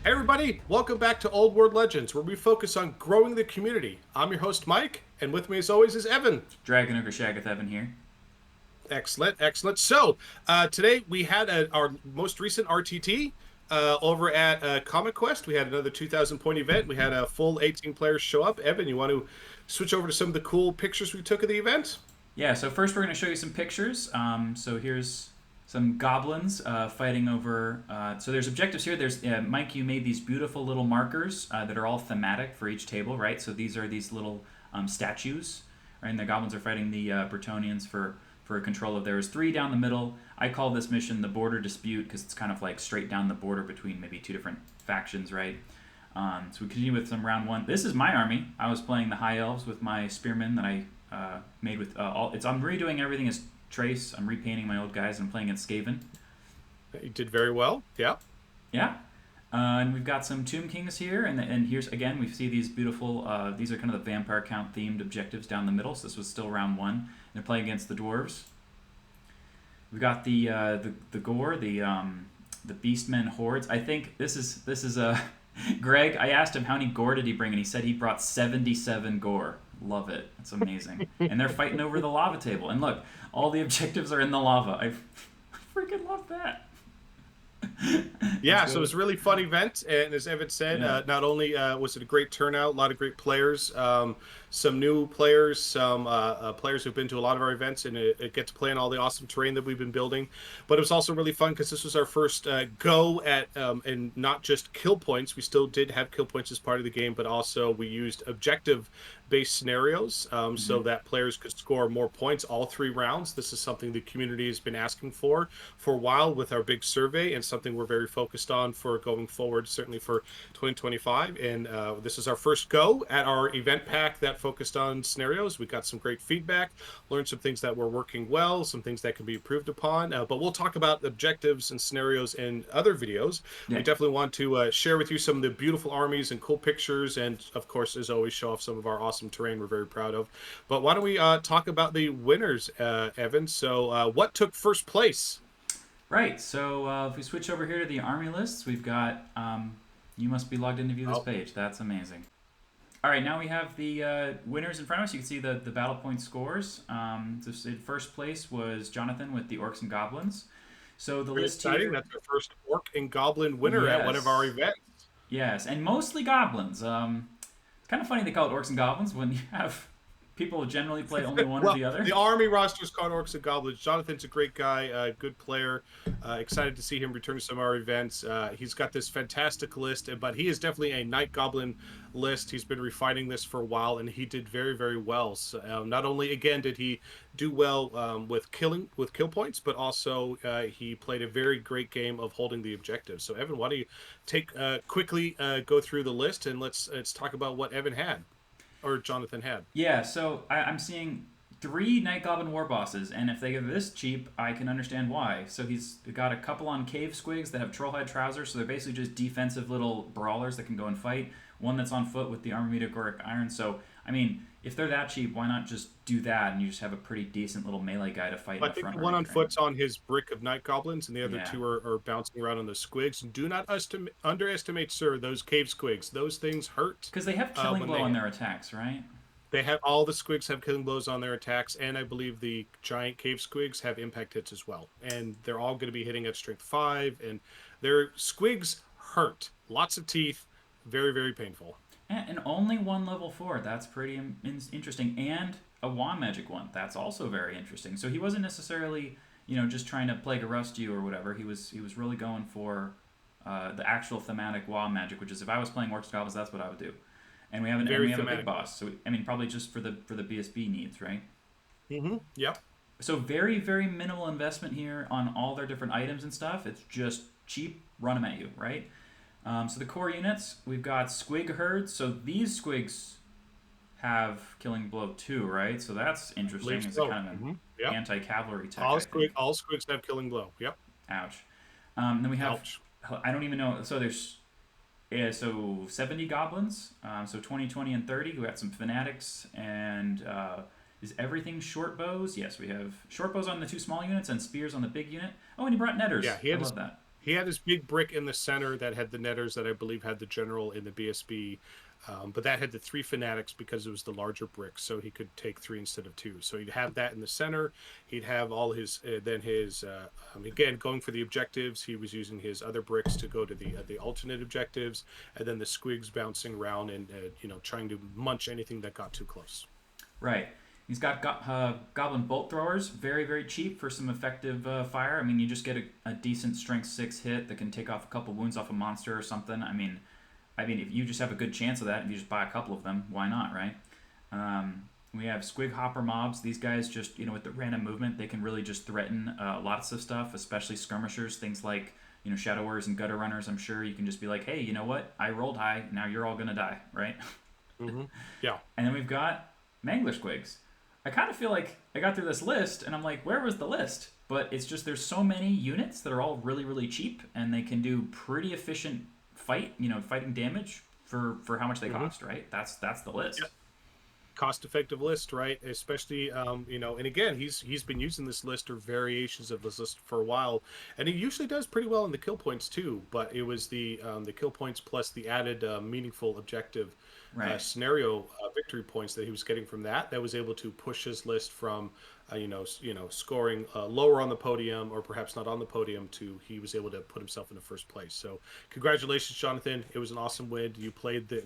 Hey everybody, welcome back to Old World Legends, where we focus on growing the community. I'm your host Mike, and with me as always is Evan. Dragon Ogre Shagath Evan here. Excellent, excellent. So today we had our most recent RTT over at Comic Quest. We had another 2,000 point event. We had a full 18 players show up. Evan, you want to switch over to some of the cool pictures we took of the event? Yeah, so first we're going to show you some pictures. So here's some goblins fighting over. So there's objectives here. There's Mike. You made these beautiful little markers that are all thematic for each table, right? So these are these little statues, right? And the goblins are fighting the Bretonnians for control of theirs. Three down the middle. I call this mission the border dispute because it's kind of like straight down the border between maybe two different factions, right? So we continue with some round one. This is my army. I was playing the High Elves with my spearmen that I made with all. I'm redoing everything as Trace. I'm repainting my old guys and I'm playing at Skaven. You did very well. Yeah. Yeah. And we've got some Tomb Kings here, and here's again we see these beautiful. These are kind of the vampire count themed objectives down the middle. So this was still round one. And they're playing against the dwarves. We've got the gore, the Beastmen hordes. I think this is a Greg. I asked him how many gore did he bring, and he said he brought 77 gore. Love it. It's amazing. And they're fighting over the lava table. And look, all the objectives are in the lava. I freaking love that. Yeah, so it was a really fun event, and as Evan said, Yeah. not only was it a great turnout, a lot of great players, some new players, some players who've been to a lot of our events, and it get to play in all the awesome terrain that we've been building. But it was also really fun because this was our first go at, and not just kill points. We still did have kill points as part of the game, but also we used objective-based scenarios so that players could score more points all 3 rounds. This is something the community has been asking for a while with our big survey, and something we're very focused on for going forward, certainly for 2025. And this is our first go at our event pack that focused on scenarios. We got some great feedback, learned some things that were working well, some things that can be improved upon. But we'll talk about objectives and scenarios in other videos. Yeah. We definitely want to share with you some of the beautiful armies and cool pictures, and of course, as always, show off some of our awesome terrain we're very proud of. But why don't we talk about the winners, Evan? So what took first place? Right. So if we switch over here to the army lists, we've got. You must be logged in to view this page. That's amazing. All right, now we have the winners in front of us. You can see the battle point scores. So in first place was Jonathan with the Orcs and Goblins. So the Very list exciting. here, That's our first Orc and Goblin winner at one of our yes, events. yes, and mostly goblins. It's kind of funny they call it Orcs and Goblins when you have people who generally play only one or Well, the other. the army roster is called Orcs and Goblins. Jonathan's a great guy, good player. Excited to see him return to some of our events. He's got this fantastic list, but he is definitely a Night Goblin list. He's been refining this for a while, and he did very, very well. So, not only again did he do well with kill points, but also he played a very great game of holding the objective. So, Evan, why don't you take quickly go through the list, and let's talk about what Evan had or Jonathan had. Yeah, so I'm seeing 3 Night Goblin war bosses, and if they go this cheap, I can understand why. So he's got a couple on cave squigs that have trollhide trousers, so they're basically just defensive little brawlers that can go and fight. One that's on foot with the armor meteoric iron. So I mean, if they're that cheap, why not just do that and you just have a pretty decent little melee guy to fight in I the think front the one on rank, right? foot's on his brick of night goblins, and the other Yeah, two are bouncing around on the squigs. Do not underestimate, sir, those cave squigs. Those things hurt because they have killing when blow on their attacks, right? they have all the squigs have killing blows on their attacks, and I believe the giant cave squigs have impact hits as well. And they're all going to be hitting at strength 5, and their squigs hurt. Lots of teeth, very very painful. And only one level 4. That's pretty interesting. And a wand magic one. That's also very interesting. So he wasn't necessarily, just trying to plague a rust you or whatever. He was really going for the actual thematic wand magic, which is if I was playing Orcs Goblins, that's what I would do. And Very we have a big thematic. boss. So I mean, probably just for the BSB needs, right? Yep. So very very minimal investment here on all their different items and stuff. It's just cheap, run them at you, right? So the core units, we've got squig herds. So these squigs have killing blow too, right? So that's I interesting. believe It's a so. kind of an Yep. anti-cavalry tech, I think. All squigs have killing blow. Yep. Ouch. Then we have, Ouch. I don't even know. So there's, yeah, so 70 goblins. So 20, 20, and 30. We got some fanatics. And is everything short bows? Yes, we have short bows on the 2 small units and spears on the big unit. Oh, and he brought netters. Yeah, he I had his love that. He had his big brick in the center that had the netters that I believe had the general in the BSB, but that had the three fanatics because it was the larger brick, so he could take three instead of two. So he'd have that in the center. He'd have all his then his again going for the objectives. He was using his other bricks to go to the alternate objectives, and then the squigs bouncing around and trying to munch anything that got too close. Right. He's got Goblin bolt throwers, very very cheap for some effective fire. I mean, you just get a decent strength 6 hit that can take off a couple wounds off a monster or something. I mean, if you just have a good chance of that, if you just buy a couple of them, why not, right? We have squig hopper mobs. These guys just, with the random movement, they can really just threaten lots of stuff, especially skirmishers, things like, shadow warriors and gutter runners. I'm sure you can just be like, hey, you know what? I rolled high. Now you're all gonna die, right? Mm-hmm. Yeah. And then we've got mangler squigs. I kind of feel like I got through this list and I'm like, where was the list? But it's just there's so many units that are all really really cheap and they can do pretty efficient fighting damage for how much they cost, right? That's the list. Yeah. Cost-effective list, right? Especially, and again, he's been using this list or variations of this list for a while, and he usually does pretty well in the kill points too. But it was the kill points plus the added meaningful objective Right. scenario victory points that he was getting from that was able to push his list from scoring lower on the podium or perhaps not on the podium to he was able to put himself in the first place. So congratulations, Jonathan. It was an awesome win. You played the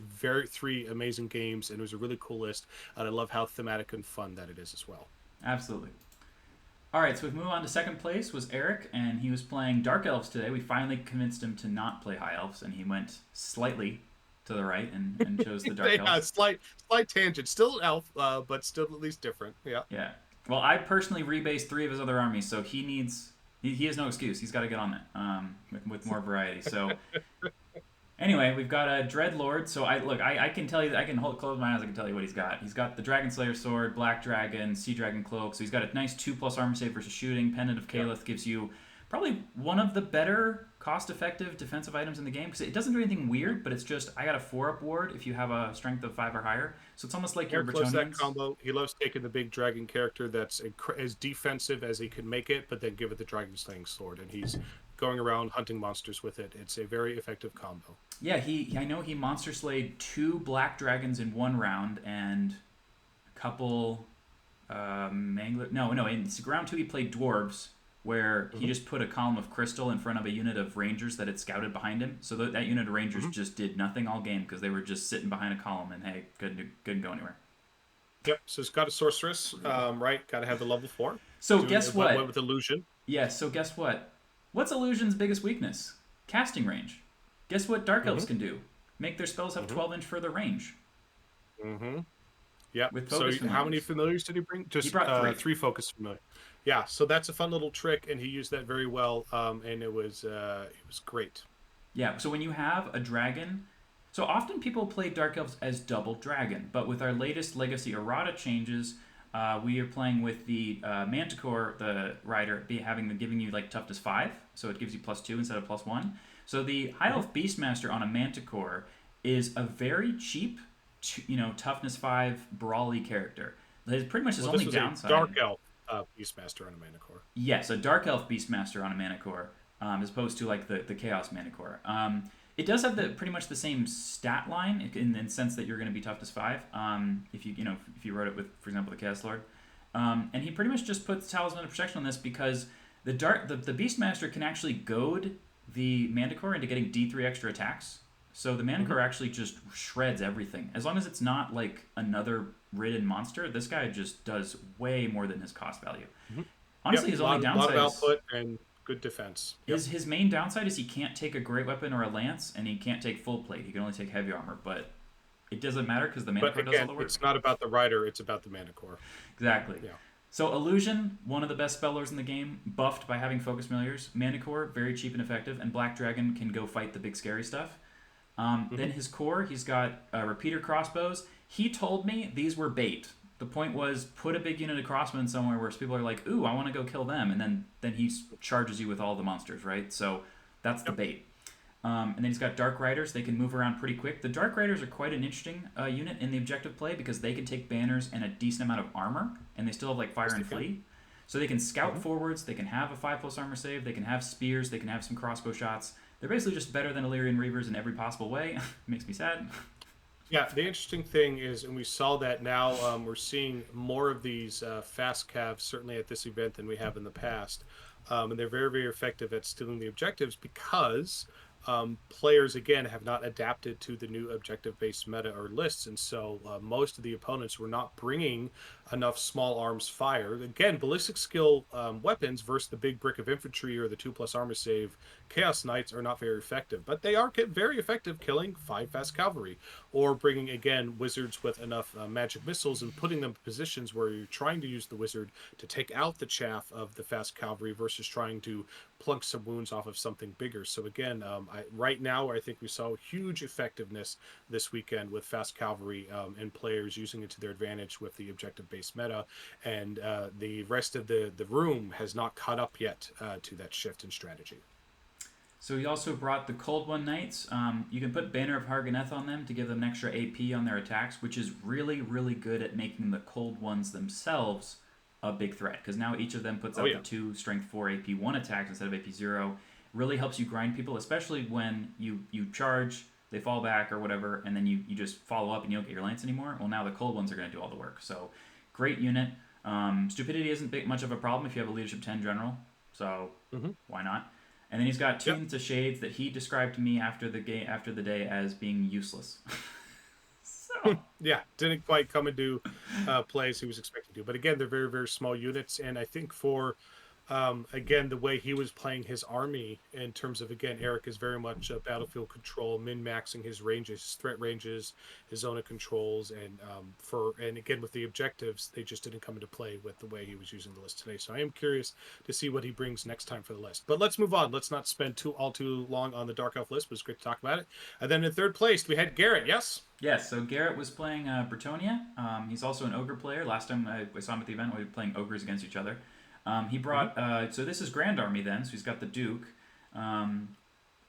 three amazing games and it was a really cool list, and I love how thematic and fun that it is as well. Absolutely. All right, so we move on to second place was Eric, and he was playing Dark Elves today. We finally convinced him to not play High Elves, and he went slightly to the right and chose the Dark Yeah, Elves. slight tangent. Still elf, but still at least different. Yeah. Yeah. Well, I personally rebased 3 of his other armies, so he has no excuse. He's got to get on that with more variety. So anyway, we've got a Dreadlord. So I can tell you, I can close my eyes. I can tell you what he's got. He's got the Dragon Slayer sword, Black Dragon, Sea Dragon cloak. So he's got a nice 2+ armor save versus shooting. Pendant of Caliph gives you probably one of the better cost-effective defensive items in the game because it doesn't do anything weird, but it's just I got a 4-up ward if you have a strength of 5 or higher. So it's almost like your Eric loves that Bretonians. combo. He loves taking the big dragon character that's as defensive as he can make it, but then give it the dragon slaying sword, and he's going around hunting monsters with it. It's a very effective combo. Yeah, I know he monster slayed 2 black dragons in 1 round and a couple mangler. No, in round 2 he played dwarves where he just put a column of crystal in front of a unit of rangers that had scouted behind him. So that unit of rangers just did nothing all game because they were just sitting behind a column and hey, couldn't go anywhere. Yep. So it's got a sorceress, right? Got to have the level 4. So guess what? Went with illusion. Yeah. So guess what? What's illusion's biggest weakness? Casting range. Guess what Dark Elves can do? Make their spells have 12-inch further range. Mm-hmm. Yeah. With So focus how many familiars did he bring? Just he brought 3. 3 focus familiar. Yeah. So that's a fun little trick, and he used that very well. And it was great. Yeah. So when you have a dragon, so often people play Dark Elves as double dragon, but with our latest Legacy Errata changes, we are playing with the Manticore, the rider, giving you like toughness 5, so it gives you +2 instead of +1. So the High Elf Beastmaster on a Manticore is a very cheap, toughness 5 brawly character. Pretty much his only downside. A dark elf Beastmaster on a Manticore. Yes, a Dark Elf Beastmaster on a Manticore, as opposed to like the Chaos Manticore. It does have pretty much the same stat line in the sense that you're going to be toughness 5. If you wrote it with, for example, the Chaos Lord, and he pretty much just puts Talisman of Protection on this because the Beastmaster can actually goad the Manticore into getting D3 extra attacks. So the Manticore actually just shreds everything. As long as it's not like another ridden monster, this guy just does way more than his cost value. Honestly, his only downside is a lot of output and good defense. His main downside is he can't take a great weapon or a lance, and he can't take full plate. He can only take heavy armor, but it doesn't matter because the Manticore does all the work. It's not about the rider, it's about the Manticore. Exactly. Yeah. So Illusion, one of the best spellers in the game, buffed by having focus familiars. Manticore, very cheap and effective, and Black Dragon can go fight the big scary stuff. Then his core, he's got repeater crossbows. He told me these were bait. The point was put a big unit of crossmen somewhere where people are like, ooh, I want to go kill them, and then he charges you with all the monsters, right? So that's the bait. And then he's got Dark Riders. They can move around pretty quick. The Dark Riders are quite an interesting unit in the objective play because they can take banners and a decent amount of armor, and they still have like fire and flee. So they can scout Hmm. forwards, they can have a 5+ armor save, they can have spears, they can have some crossbow shots. They're basically just better than Illyrian Reavers in every possible way. Makes me sad. Yeah, the interesting thing is, and we saw that now, we're seeing more of these fast calves, certainly at this event, than we have in the past. And they're very, very effective at stealing the objectives because players, again, have not adapted to the new objective-based meta or lists. And so most of the opponents were not bringing enough small arms fire. Again, ballistic skill weapons versus the big brick of infantry or the 2+ armor save Chaos Knights are not very effective, but they are very effective killing 5 fast cavalry or bringing again wizards with enough magic missiles and putting them in positions where you're trying to use the wizard to take out the chaff of the fast cavalry versus trying to plunk some wounds off of something bigger. So again, right now I think we saw huge effectiveness this weekend with fast cavalry and players using it to their advantage with the objective-based meta, and the rest of the room has not caught up yet to that shift in strategy. So he also brought the Cold One Knights. You can put Banner of Harganeth on them to give them an extra AP on their attacks, which is really, really good at making the Cold Ones themselves a big threat. Because now each of them puts Oh out the yeah. 2 Strength 4 AP 1 attacks instead of AP 0. Really helps you grind people, especially when you charge, they fall back or whatever, and then you just follow up and you don't get your lance anymore. Well, now the Cold Ones are going to do all the work. So great unit. Stupidity isn't much of a problem if you have a Leadership 10 general. So Hmm. why not? And then he's got Yep. Tunes to Shades that he described to me after the day as being useless. So Yeah, didn't quite come into play as he was expected to. But again, they're very, very small units. And I think for, again, the way he was playing his army in terms of, again, Eric is very much battlefield control, min maxing his ranges, his threat ranges, his zona controls. And again, with the objectives, they just didn't come into play with the way he was using the list today. So I am curious to see what he brings next time for the list. But let's move on. Let's not spend all too long on the Dark Elf list, but it's great to talk about it. And then in third place, we had Garrett. Yes? yes, so Garrett was playing Bretonia. He's also an ogre player. Last time I saw him at the event, we were playing ogres against each other. He Hmm. brought so this is Grand Army then. So he's got the Duke. Um,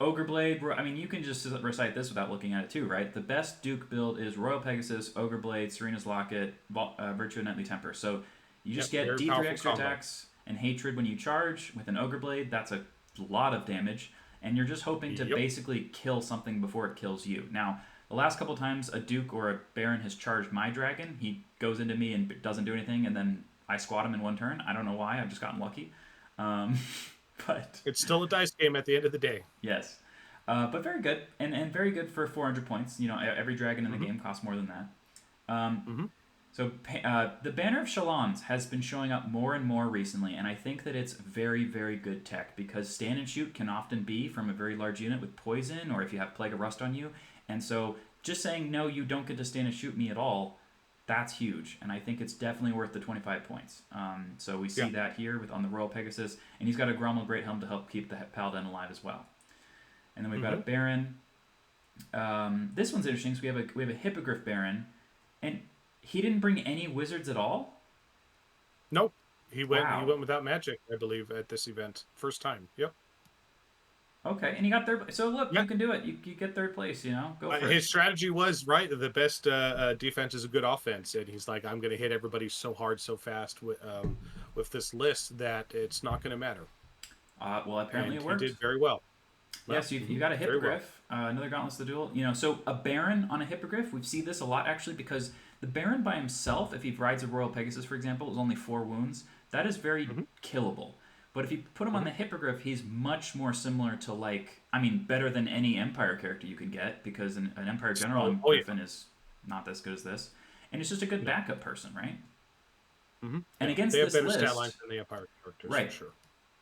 Ogre Blade. I mean, you can just recite this without looking at it too, right? The best Duke build is Royal Pegasus, Ogre Blade, Serena's Locket, Virtue of Knightly Temper. So you just Yep, get very D3 powerful extra combo. attacks and hatred when you charge with an Ogre Blade. That's a lot of damage, and you're just hoping to Yep. basically kill something before it kills you. Now, the last couple times a Duke or a Baron has charged my dragon, he goes into me and doesn't do anything, and then I squat him in one turn. I don't know why. I've just gotten lucky. Um, but It's still a dice game at the end of the day. yes, but very good and very good for 400 points. You know, every dragon in the Hmm. game costs more than that. Hmm. So the Banner of Shalans has been showing up more and more recently, and I think that it's very, very good tech because stand and shoot can often be from a very large unit with poison, or if you have Plague of Rust on you. And so just saying no, you don't get to stand and shoot me at all, that's huge, and I think it's definitely worth the 25 points. So we Yeah. see that here on the Royal Pegasus, and he's got a Grommel Great Helm to help keep the Paladin alive as well. And then we've got a Hmm. Baron. This one's interesting. So we have a Hippogriff Baron, and he didn't bring any wizards at all. Nope. He went. He Wow. went without magic, I believe, at this event. First time. Yep. Okay, and he got third. So look, Yeah. you can do it. You get third place. You know, go for it. His strategy was right. The best defense is a good offense, and he's like, I'm going to hit everybody so hard, so fast with this list that it's not going to matter. Well, apparently And it he worked. did very well. Well, Yes, you got a very well. Hippogriff, another Gauntlets of the Duel. You know, so a Baron on a Hippogriff, we've seen this a lot actually because the Baron by himself, if he rides a Royal Pegasus, for example, is only 4 wounds. That is very Hmm. killable. But if you put him on Hmm. the Hippogriff, he's much more similar to I mean, better than any Empire character you can get because an Empire General Oh, on oh yeah. Griffin is not as good as this, and it's just a good No. backup person, right? And Yeah. They against have this better stat lines list, than the Empire characters for right? sure.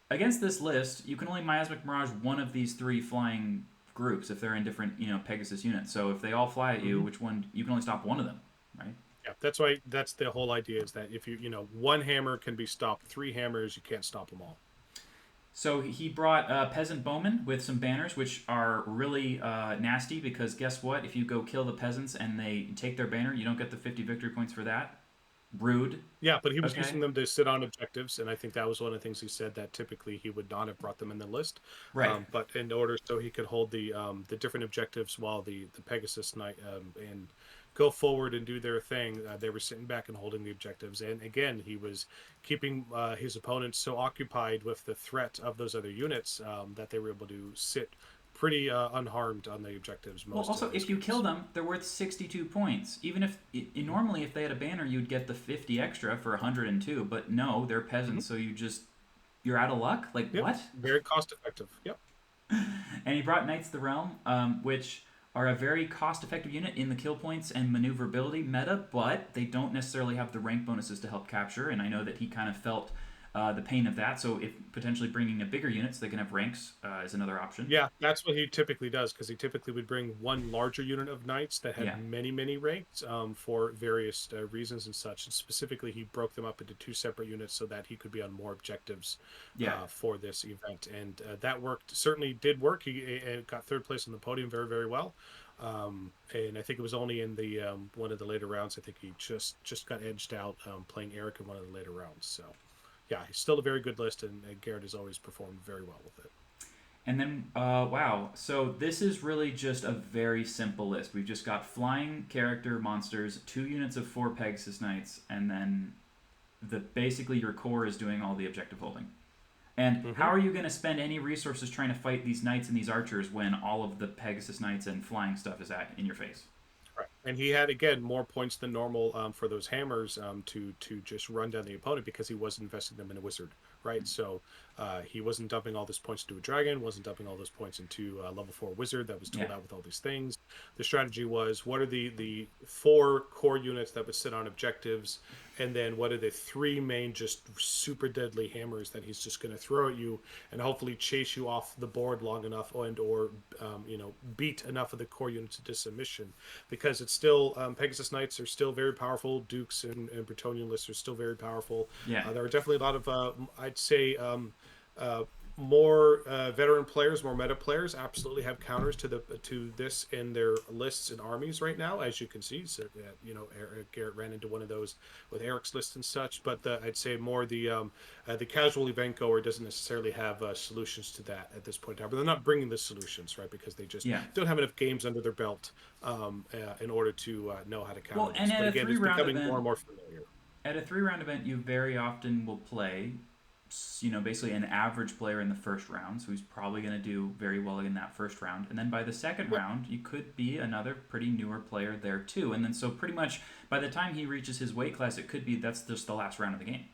Against this list, you can only Miasmic Mirage one of these 3 flying groups if they're in different, Pegasus units. So if they all fly at you, Hmm. which one you can only stop one of them, right? Yeah, that's why. That's the whole idea is that if one hammer can be stopped, 3 hammers you can't stop them all. So he brought peasant bowmen with some banners, which are really nasty because guess what? If you go kill the peasants and they take their banner, you don't get the 50 victory points for that. Rude. Yeah, but he was Okay. using them to sit on objectives, and I think that was one of the things he said that typically he would not have brought them in the list. Right. But in order so he could hold the different objectives while the Pegasus Knight and go forward and do their thing. They were sitting back and holding the objectives. And again, he was keeping his opponents so occupied with the threat of those other units that they were able to sit pretty unharmed on the objectives Well, also, most if you kill games. them, they're worth 62 points. Even if normally if they had a banner, you'd get the 50 extra for 102. But no, they're Mm-hmm. peasants, so you're out of luck. Like Yep, what? very cost effective. Yep. And he brought Knights of the Realm, which are a very cost-effective unit in the kill points and maneuverability meta, but they don't necessarily have the rank bonuses to help capture. And I know that he kind of felt the pain of that. So if potentially bringing a bigger unit so they can have ranks is another option. Yeah, that's what he typically does because he typically would bring one larger unit of knights that had Yeah, many ranks for various reasons and such. And specifically, he broke them up into two separate units so that he could be on more objectives yeah. for this event, and that worked. Certainly did work. He got third place on the podium very well. And I think it was only in the one of the later rounds. I think he just got edged out playing Eric in one of the later rounds. So yeah, he's still a very good list, and Garrett has always performed very well with it. And then, wow. So this is really just a very simple list. We've just got flying character monsters, 2 units of 4 Pegasus Knights, and then basically your core is doing all the objective holding. And Mm-hmm. how are you going to spend any resources trying to fight these knights and these archers when all of the Pegasus Knights and flying stuff is in your face? Right. And he had again more points than normal for those hammers to just run down the opponent because he wasn't investing them in a wizard, right? So he wasn't dumping all those points into a dragon, wasn't dumping all those points into a level 4 wizard that was tooled Yeah, out with all these things. The strategy was what are the 4 core units that would sit on objectives, and then what are the 3 main just super deadly hammers that he's just going to throw at you and hopefully chase you off the board long enough and or beat enough of the core units into submission because it's still Pegasus Knights are still very powerful. Dukes and Bretonian lists are still very powerful. yeah, There are definitely a lot of I'd say uh, more veteran players, more meta players, absolutely have counters to this in their lists and armies right now, as you can see. So Garrett ran into one of those with Eric's list and such. But I'd say more the casual event goer doesn't necessarily have solutions to that at this point in time. But they're not bringing the solutions, right? Because they just yeah. don't have enough games under their belt in order to know how to Well, counter and this. But again, it's becoming more and more familiar. at a 3 round event, you very often will play, basically an average player in the first round, so he's probably going to do very well in that first round. And then by the second Yep. round, you could be another pretty newer player there too. And then so pretty much by the time he reaches his weight class, it could be that's just the last round of the game.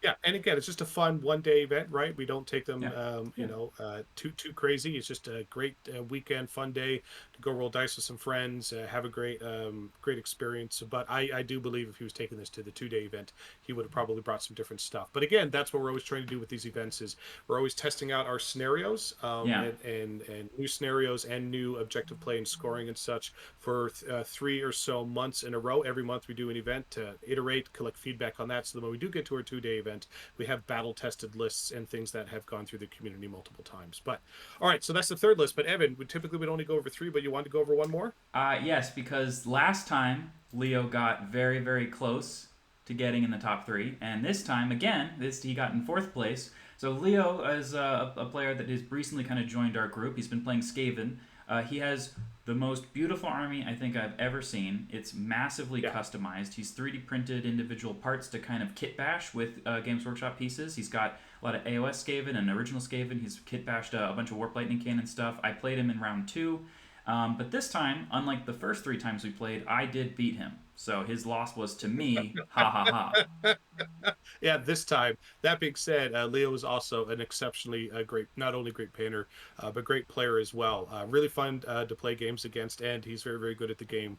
Yeah, and again, it's just a fun 1 day event, right? We don't take them, Yeah, yeah, too crazy. It's just a great weekend, fun day to go roll dice with some friends, have a great experience. But I do believe if he was taking this to the 2 day event, he would have probably brought some different stuff. But again, that's what we're always trying to do with these events is we're always testing out our scenarios, yeah. and new scenarios and new objective play and scoring and such for 3 or so months in a row. Every month we do an event to iterate, collect feedback on that, so that when we do get to our 2 day event, we have battle tested lists and things that have gone through the community multiple times. But all right, so that's the third list. But Evan, we typically would only go over 3, but you wanted to go over one more? Yes, because last time Leo got very, very close to getting in the top 3, and this time again, he got in 4th place. So Leo is a player that has recently kind of joined our group. He's been playing Skaven. He has the most beautiful army I think I've ever seen. It's massively Yeah. customized. He's 3D printed individual parts to kind of kit bash with Games Workshop pieces. He's got a lot of AOS Skaven and original Skaven. He's kit bashed a bunch of Warp Lightning Cannon stuff. I played him in round 2. But this time, unlike the first 3 times we played, I did beat him. So his loss was to me. Ha ha ha. Yeah, this time. That being said, Leo is also an exceptionally great, not only great painter, but great player as well. Really fun to play games against, and he's very good at the game,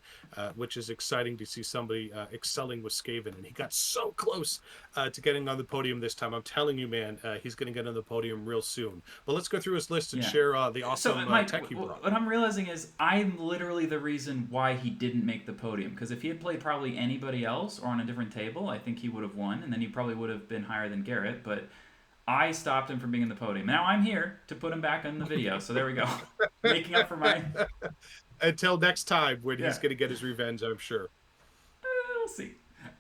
which is exciting to see somebody excelling with Skaven. And he got so close to getting on the podium this time. I'm telling you, man, he's going to get on the podium real soon. But let's go through his list and Yeah. share the So awesome Mike, tech he brought. what I'm realizing is I'm literally the reason why he didn't make the podium. Because if he had played probably anybody else or on a different table, I think he would have won, and then he probably would have been higher than Garrett. But I stopped him from being in the podium. Now I'm here to put him back in the video. So there we go, making up for my. Until next time when Yeah, he's going to get his revenge, I'm sure. we'll see.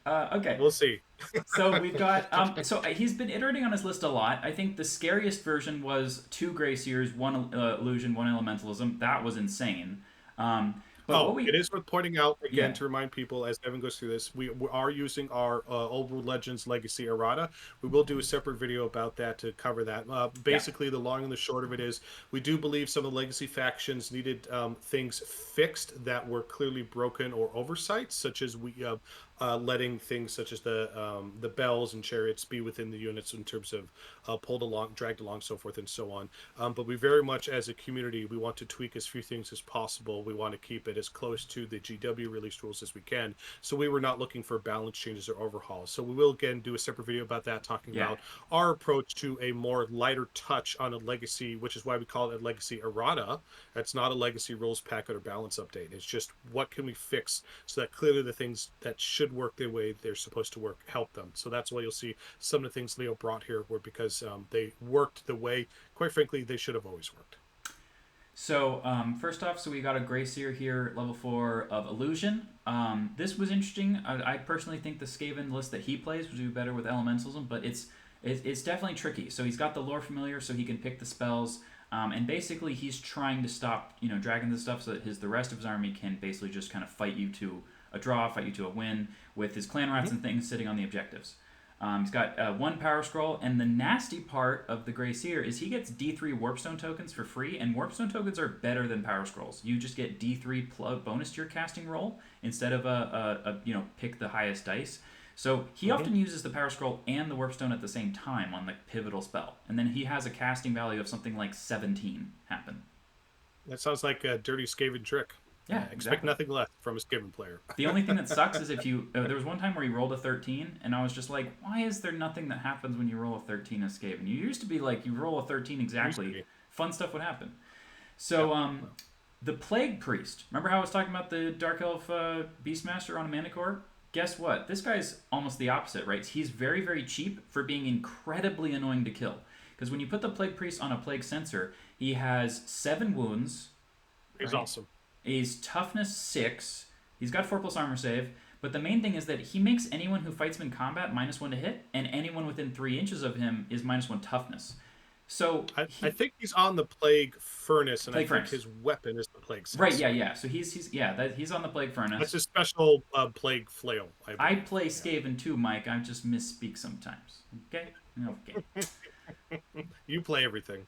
Okay. We'll see. So we've got so he's been iterating on his list a lot. I think the scariest version was 2 Graciers, 1 Illusion, 1 Elementalism. That was insane. But what Oh, we it is worth pointing out again yeah to remind people as Evan goes through this, we are using our Old World Legends Legacy errata. We will do a separate video about that to cover that. yeah Basically, the long and the short of it is we do believe some of the legacy factions needed things fixed that were clearly broken or oversights, such as letting things such as the bells and chariots be within the units in terms of pulled along, dragged along, so forth and so on. But we very much, as a community, we want to tweak as few things as possible. We want to keep it as close to the GW release rules as we can. So we were not looking for balance changes or overhauls. So we will again do a separate video about that, talking yeah about our approach to a more lighter touch on a legacy, which is why we call it a legacy errata. That's not a legacy rules packet or balance update. It's just what can we fix so that clearly the things that should work the way they're supposed to work help them. So that's why you'll see some of the things Leo brought here were because they worked the way, quite frankly, they should have always worked. So first off, so we got a Gracier here, level 4 of Illusion. This was interesting. I personally think the Skaven list that he plays would do better with Elementalism, but it's definitely tricky. So he's got the Lore Familiar, so he can pick the spells, and basically he's trying to stop dragons and stuff, so that the rest of his army can basically just kind of fight you to a draw, fight you to a win, with his clan rats and things sitting on the objectives. He's got one power scroll, and the nasty part of the Gracier is he gets D3 Warpstone tokens for free, and Warpstone tokens are better than power scrolls. You just get D3 bonus to your casting roll instead of a pick the highest dice. So he often uses the power scroll and the Warpstone at the same time on the pivotal spell, and then he has a casting value of something like 17 happen. That sounds like a dirty Skaven trick. Yeah, Expect exactly. nothing less from a Skaven player. The only thing that sucks is if you. There was one time where he rolled a 13, and I was just like, why is there nothing that happens when you roll a 13 as Skaven? You used to be like, you roll a 13 exactly, fun stuff would happen. So, the Plague Priest. Remember how I was talking about the Dark Elf Beastmaster on a Mana Core? Guess what? This guy's almost the opposite, right? He's very, very cheap for being incredibly annoying to kill. Because when you put the Plague Priest on a Plague Sensor, he has 7 wounds. He's right? awesome. He's toughness 6. He's got 4+ armor save. But the main thing is that he makes anyone who fights him in combat -1 to hit, and anyone within 3 inches of him is -1 toughness. So I think he's on the Plague Furnace, and I Plague think Furnace. his weapon is the Plague Right, Sensor. yeah. So he's on the Plague Furnace. That's his special Plague Flail, I I believe. play Skaven too, Mike. I just misspeak sometimes. Okay? Okay. You play everything.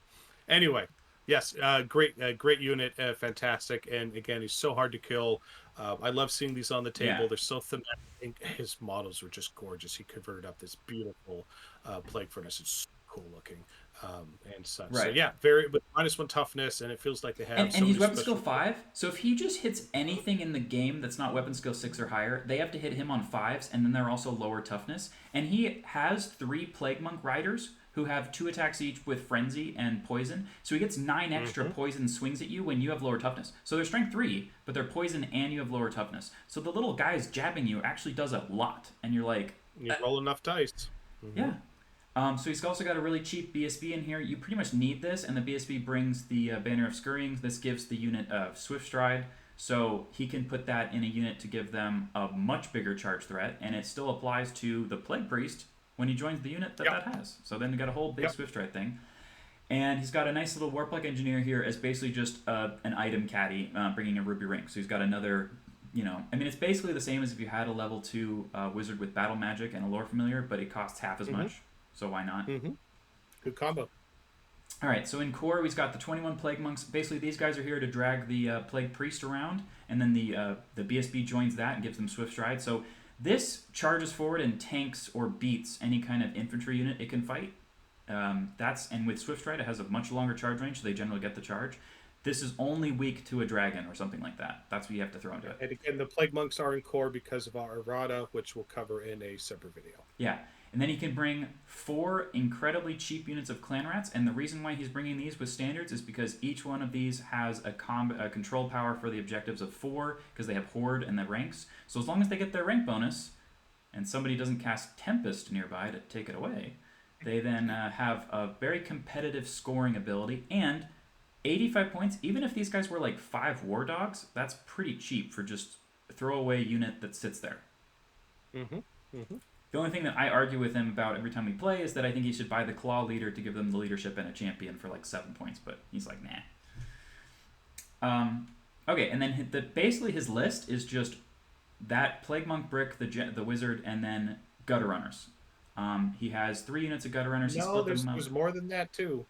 Anyway, yes, great unit, fantastic, and again, he's so hard to kill. I love seeing these on the table. Yeah. They're so thematic. His models are just gorgeous. He converted up this beautiful Plague Furnace. It's so cool looking, and such. So Right. yeah, very with -1 toughness, and it feels like they have And so he's many weapon skill special. 5, so if he just hits anything in the game that's not weapon skill 6 or higher, they have to hit him on 5s, and then they're also lower toughness. And he has 3 Plague Monk Riders who have 2 attacks each with Frenzy and Poison, so he gets 9 extra poison swings at you when you have lower toughness. So they're strength 3, but they're poison and you have lower toughness. So the little guys jabbing you actually does a lot, and you're like, You roll enough dice. yeah. So he's also got a really cheap BSB in here. You pretty much need this, and the BSB brings the Banner of Scurrying. This gives the unit Swift Stride, so he can put that in a unit to give them a much bigger charge threat, and it still applies to the Plague Priest when he joins the unit that has. So then you got a whole big Swift Stride thing. And he's got a nice little Warplug Engineer here as basically just an item caddy bringing a Ruby Ring. So he's got another, it's basically the same as if you had a level 2 wizard with Battle Magic and a Lore Familiar, but it costs half as much. So why not? Good combo. All right, so in core, we've got the 21 Plague Monks. Basically, these guys are here to drag the Plague Priest around, and then the BSB joins that and gives them Swift Stride. So this charges forward and tanks or beats any kind of infantry unit it can fight. And with Swift Stride, it has a much longer charge range, so they generally get the charge. This is only weak to a dragon or something like that. That's what you have to throw into it. And again, the Plague Monks are in core because of our errata, which we'll cover in a separate video. Yeah. And then he can bring 4 incredibly cheap units of clan rats, and the reason why he's bringing these with standards is because each one of these has a control power for the objectives of 4, because they have Horde and the ranks. So as long as they get their rank bonus, and somebody doesn't cast Tempest nearby to take it away, they then have a very competitive scoring ability, and 85 points, even if these guys were like 5 War Dogs, that's pretty cheap for just a throwaway unit that sits there. The only thing that I argue with him about every time we play is that I think he should buy the Claw Leader to give them the leadership and a champion for like 7 points, but he's like, nah. Okay, and then basically his list is just that Plague Monk Brick, the Wizard, and then Gutter Runners. He has 3 units of Gutter Runners. He No, split them up. there's more than that too.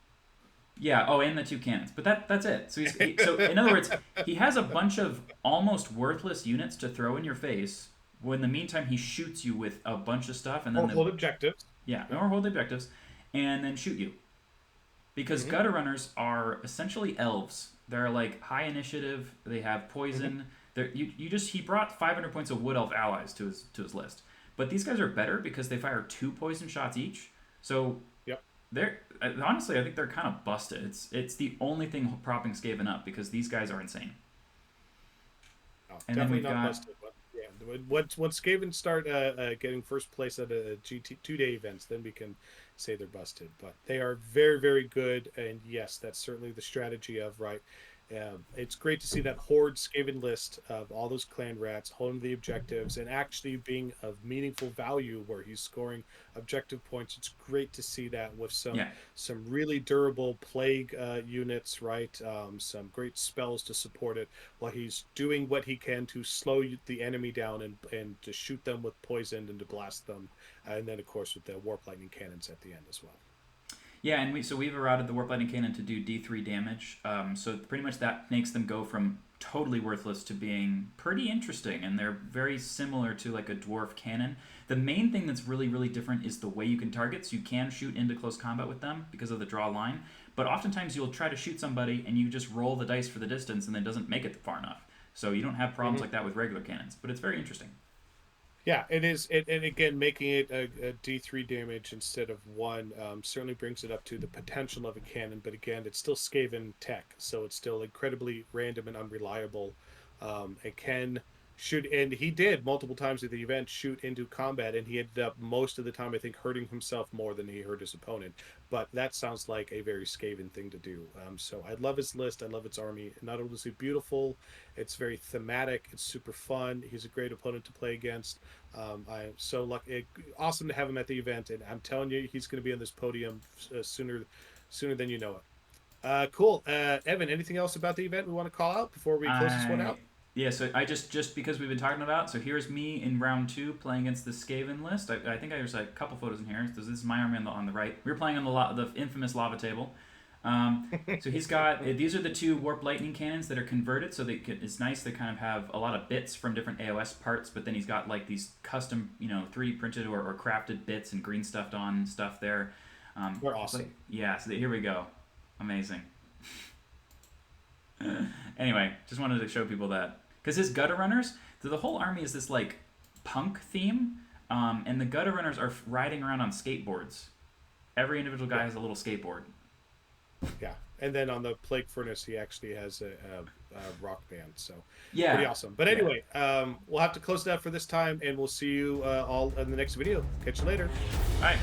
Yeah. Oh, and the 2 cannons. But that's it. So so in other words, he has a bunch of almost worthless units to throw in your face. When in the meantime he shoots you with a bunch of stuff, and then Or hold objectives. yeah, Yeah. or hold the objectives, and then shoot you. Because Hmm. Gutter Runners are essentially elves. They're like high initiative. They have Hmm. poison. He brought 500 points of Wood Elf allies to his list. But these guys are better because they fire 2 poison shots each. So Yep. they're honestly, I think they're kind of busted. It's the only thing propping Skaven up because these guys are insane. No, And then definitely we've not got busted. But yeah, once Skaven start getting first place at a GT 2-day events, then we can say they're busted. But they are very, very good. And yes, that's certainly the strategy of right. It's great to see that Horde Skaven list of all those clan rats holding the objectives and actually being of meaningful value where he's scoring objective points. It's great to see that with yeah. some really durable plague units, right? Some great spells to support it while he's doing what he can to slow the enemy down and to shoot them with poison and to blast them, and then of course with the warp lightning cannons at the end as well. Yeah, and we've eroded the Warp Lightning Cannon to do D3 damage. So pretty much that makes them go from totally worthless to being pretty interesting, and they're very similar to like a dwarf cannon. The main thing that's really really different is the way you can target. So you can shoot into close combat with them because of the draw line, but oftentimes you'll try to shoot somebody and you just roll the dice for the distance and it doesn't make it far enough. So you don't have problems Mm-hmm. like that with regular cannons, but it's very interesting. Yeah, it is. And again, making it a D3 damage instead of one certainly brings it up to the potential of a cannon. But again, it's still Skaven tech, so it's still incredibly random and unreliable. It can shoot, and he did multiple times at the event shoot into combat, and he ended up most of the time, I think, hurting himself more than he hurt his opponent. But that sounds like a very Skaven thing to do. So I love his list. I love its army. Not only is it beautiful, it's very thematic. It's super fun. He's a great opponent to play against. I'm so lucky, awesome to have him at the event, and I'm telling you, he's going to be on this podium sooner than you know it. Cool, Evan. Anything else about the event we want to call out before we close this one I out? Yeah, so I just because we've been talking about, so here's me in round 2 playing against the Skaven list. I think there's a couple photos in here. So this is my army on the right. We were playing on the infamous lava table. So he's got these are the 2 warp lightning cannons that are converted, so it's nice. They kind of have a lot of bits from different AOS parts, but then he's got like these custom 3D printed or crafted bits and green stuffed on stuff there. We're awesome. Yeah, so here we go, amazing. Anyway, just wanted to show people that because his gutter runners, the whole army is this like punk theme, and the gutter runners are riding around on skateboards. Every individual guy Yeah, has a little skateboard. yeah. And then on the plague furnace, he actually has a rock band, so pretty Yeah, awesome. But yeah. anyway, we'll have to close it out for this time, and we'll see you all in the next video. Catch you later. All right.